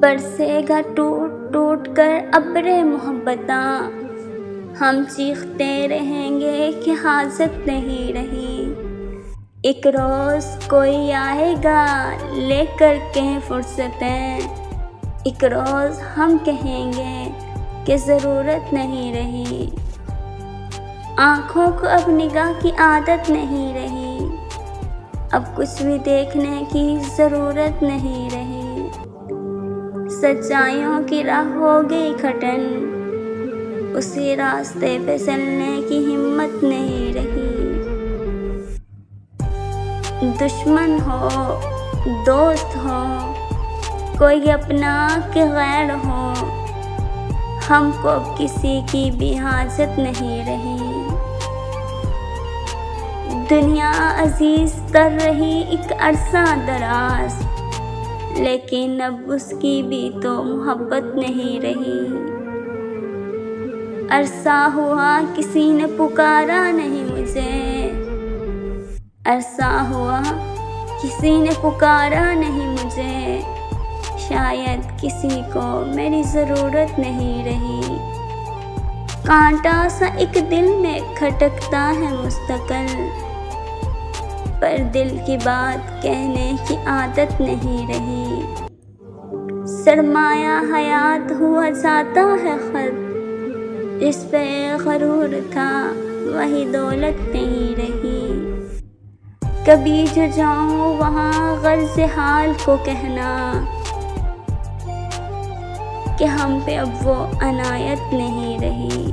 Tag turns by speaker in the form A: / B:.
A: बरसेगा टूट टूट कर अब्रे मोहब्बता, हम चीखते रहेंगे कि हाजत नहीं रही। एक रोज़ कोई आएगा लेकर के फुर्सतें, एक रोज़ हम कहेंगे कि ज़रूरत नहीं रही। आँखों को अब निगाह की आदत नहीं रही, अब कुछ भी देखने की ज़रूरत नहीं रही। सच्चाइयों की राह हो गई खटन, उसी रास्ते पे चलने की हिम्मत नहीं रही। दुश्मन हो दोस्त हो, कोई अपना के गैर हो, हमको अब किसी की भी हाजत नहीं रही। दुनिया अजीज कर रही एक अरसा दराज, लेकिन अब उसकी भी तो मोहब्बत नहीं रही। अरसा हुआ किसी ने पुकारा नहीं मुझे, अरसा हुआ किसी ने पुकारा नहीं मुझे, शायद किसी को मेरी ज़रूरत नहीं रही। कांटा सा एक दिल में खटकता है मुस्तकिल, पर दिल की बात कहने की आदत नहीं रही। सरमाया हयात हुआ जाता है खत, जिस पे गरूर था वही दौलत नहीं रही। कभी जो जाऊँ वहाँ गर्ज़ हाल को कहना कि हम पे अब वो अनायत नहीं रही।